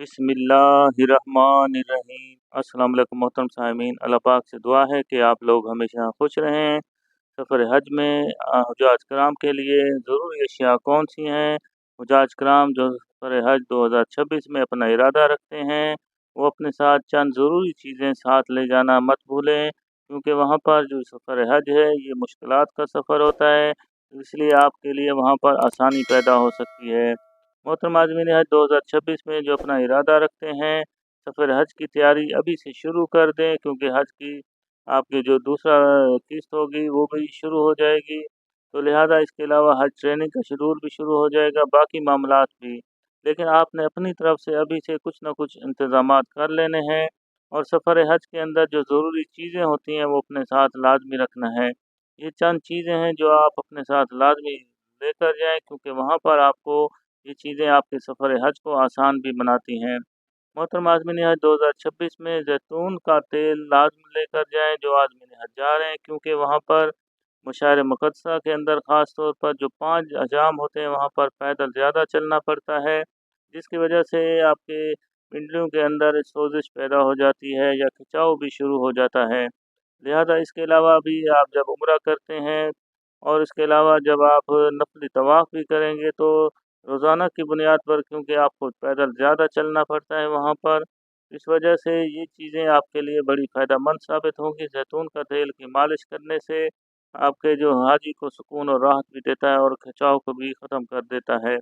बिस्मिल्लाहिर्रहमानिर्रहीम। अस्सलाम वालेकुम मोहतरम सामीन। अल्लाह पाक से दुआ है कि आप लोग हमेशा खुश रहें। सफ़र हज में हुज्जाज कराम के लिए ज़रूरी अशिया कौन सी हैं? हुज्जाज कराम जो सफ़र हज 2026 में अपना इरादा रखते हैं वो अपने साथ चंद ज़रूरी चीज़ें साथ ले जाना मत भूलें, क्योंकि वहाँ पर जो सफ़र हज है ये मुश्किलात का सफ़र होता है, इसलिए आपके लिए वहाँ पर आसानी पैदा हो सकती है। मोहतरम आज़मीन हज 2026 में जो अपना इरादा रखते हैं सफ़र हज की तैयारी अभी से शुरू कर दें, क्योंकि हज की आपकी जो दूसरा किस्त होगी वो भी शुरू हो जाएगी। तो लिहाजा इसके अलावा हज ट्रेनिंग का शेड्यूल भी शुरू हो जाएगा, बाकी मामलात भी। लेकिन आपने अपनी तरफ से अभी से कुछ ना कुछ इंतज़ामात कर लेने हैं, और सफ़र हज के अंदर जो ज़रूरी चीज़ें होती हैं वो अपने साथ लाजमी रखना है। ये चंद चीज़ें हैं जो आप अपने साथ लाजमी लेकर जाएँ, क्योंकि वहाँ पर आपको ये चीज़ें आपके सफ़र हज को आसान भी बनाती हैं। मोहतरम आज़मीन हज 2026 में जैतून का तेल लाज़मी लेकर जाएँ जो आज़मीन हज जा रहे हैं, क्योंकि वहाँ पर मशार मुक़द्दसा के अंदर ख़ास तौर पर जो 5 अजाम होते हैं वहाँ पर पैदल ज़्यादा चलना पड़ता है, जिसकी वजह से आपके पिंडलियों के अंदर सोज़िश पैदा हो जाती है या खिंचाव भी शुरू हो जाता है। लिहाजा इसके अलावा भी आप जब उम्रा करते हैं और इसके अलावा जब आप नफ़ली तवाफ़ भी करेंगे तो रोज़ाना की बुनियाद पर, क्योंकि आपको पैदल ज़्यादा चलना पड़ता है वहाँ पर, इस वजह से ये चीज़ें आपके लिए बड़ी फ़ायदेमंद साबित होंगी। ज़ैतून का तेल की मालिश करने से आपके जो हाजी को सुकून और राहत भी देता है और खिंचाव को भी ख़त्म कर देता है।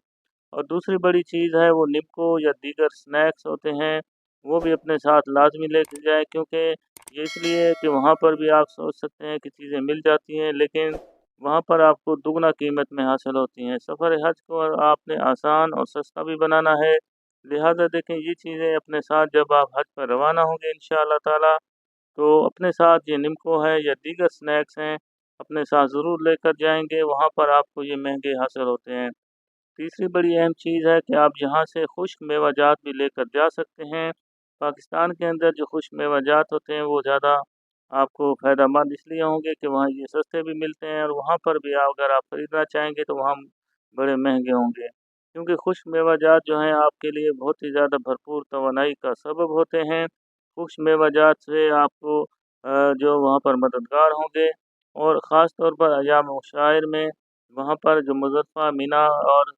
और दूसरी बड़ी चीज़ है वो निम्को या दीगर स्नैक्स होते हैं, वो भी अपने साथ लाज़मी लेके जाएँ, क्योंकि ये इसलिए है कि वहाँ पर भी आप सोच सकते हैं कि चीज़ें मिल जाती हैं, लेकिन वहाँ पर आपको दुगना कीमत में हासिल होती हैं। सफ़र हज को आपने आसान और सस्ता भी बनाना है, लिहाजा देखें ये चीज़ें अपने साथ जब आप हज पर रवाना होंगे इंशाअल्लाह ताला, तो अपने साथ ये निम्को है या दीगर स्नैक्स हैं अपने साथ ज़रूर लेकर जाएँगे, वहाँ पर आपको ये महँगे हासिल होते हैं। तीसरी बड़ी अहम चीज़ है कि आप यहाँ से खुश्क मेवाजात भी लेकर जा सकते हैं। पाकिस्तान के अंदर जो खुश्क मेवाजात होते हैं वो ज़्यादा आपको फ़ायदेमंद इसलिए होंगे कि वहाँ ये सस्ते भी मिलते हैं, और वहाँ पर भी अगर आप ख़रीदना चाहेंगे तो वहाँ बड़े महंगे होंगे, क्योंकि खुश्क मेवाजात जो हैं आपके लिए बहुत ही ज़्यादा भरपूर तवानाई का सबब होते हैं। खुश्क मेवाजात से आपको जो वहाँ पर मददगार होंगे, और ख़ास तौर पर अय्याम मुशाइर में वहाँ पर जो मुज़फ़्फ़ा, मिना और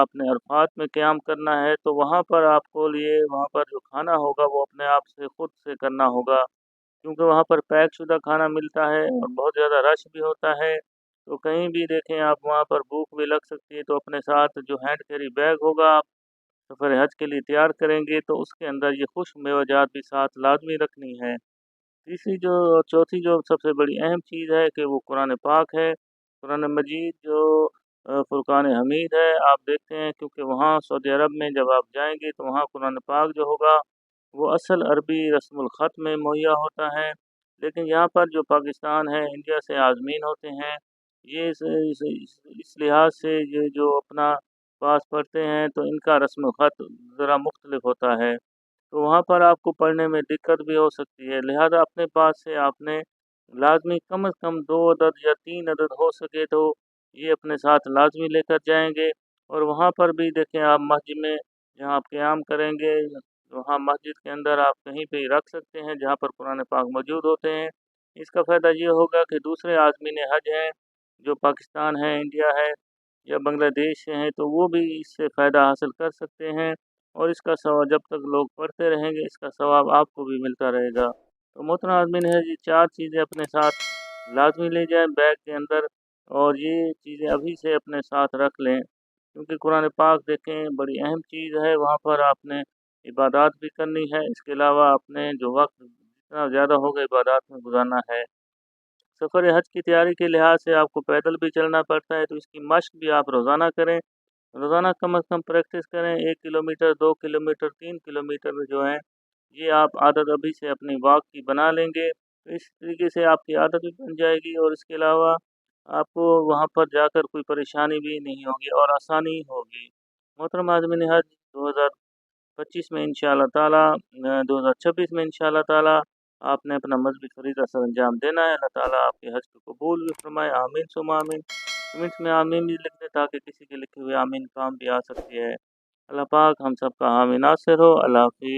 आपने अरफ़ात में क़याम करना है, तो वहाँ पर आपको लिए वहाँ पर जो खाना होगा वो अपने आप से खुद से करना होगा, क्योंकि वहाँ पर पैकशुदा खाना मिलता है और बहुत ज़्यादा रश भी होता है। तो कहीं भी देखें आप वहाँ पर भूख भी लग सकती है, तो अपने साथ जो हैंड कैरी बैग होगा आप सफ़र हज के लिए तैयार करेंगे तो उसके अंदर ये खुश्क मेवाजात भी साथ लाज़मी रखनी है। तीसरी जो चौथी जो सबसे बड़ी अहम चीज़ है कि वो कुरान पाक है। कुरान मजीद जो फ़ुरक़ान हमीद है, आप देखते हैं क्योंकि वहाँ सऊदी अरब में जब आप जाएँगे तो वहाँ कुरान पाक जो होगा वो असल अरबी रस्मुल ख़त में मुहैया होता है। लेकिन यहाँ पर जो पाकिस्तान है, इंडिया से आज़मीन होते हैं, ये इस लिहाज से ये जो अपना पास पढ़ते हैं तो इनका रस्म ख़त ज़रा मुख्तलिफ होता है। तो वहाँ पर आपको पढ़ने में दिक्कत भी हो सकती है, लिहाजा अपने पास से आपने लाज़मी कम से कम 2 अदद या 3 अदद हो सके तो ये अपने साथ लाज़मी लेकर जाएँगे। और वहाँ पर भी देखें आप मस्जिद में जहाँ आप क़याम करेंगे, वहाँ मस्जिद के अंदर आप कहीं पे रख सकते हैं जहाँ पर कुरान पाक मौजूद होते हैं। इसका फ़ायदा ये होगा कि दूसरे आज़मीन हज हैं, जो पाकिस्तान है, इंडिया है या बांग्लादेश से हैं, तो वो भी इससे फ़ायदा हासिल कर सकते हैं, और इसका सवाब जब तक लोग पढ़ते रहेंगे इसका सवाब आपको भी मिलता रहेगा। तो मोहतरम आज़मीन है ये 4 चीज़ें अपने साथ लाज़मी ले जाएँ बैग के अंदर, और ये चीज़ें अभी से अपने साथ रख लें, क्योंकि कुरान पाक देखें बड़ी अहम चीज़ है, वहाँ पर आपने इबादत भी करनी है, इसके अलावा अपने जो वक़्त जितना ज़्यादा होगा इबादत में गुज़ारना है। सफ़र हज की तैयारी के लिहाज से आपको पैदल भी चलना पड़ता है, तो इसकी मशक भी आप रोज़ाना करें। रोज़ाना कम से कम प्रैक्टिस करें, 1 किलोमीटर, 2 किलोमीटर, 3 किलोमीटर जो है, ये आप आदत अभी से अपनी वॉक की बना लेंगे, तो इस तरीके से आपकी आदत भी बन जाएगी, और इसके अलावा आपको वहाँ पर जाकर कोई परेशानी भी नहीं होगी और आसानी होगी। मोहतरम आज़मीन हज 2025 में इंशाअल्लाह ताला 2026 में इंशाअल्लाह ताला आपने अपना मज़हबी फ़रीज़ा सरअंजाम देना है। अल्लाह ताला आपके हज को कबूल भी फ़रमाए, आमीन सुम्मा आमीन। कमेंट्स में आमीन भी लिख दें ताकि किसी के लिखे हुए आमीन काम भी आ सकती है। अल्लाह पाक हम सब का हामी नासिर हो। अल्लाह हाफ़िज़।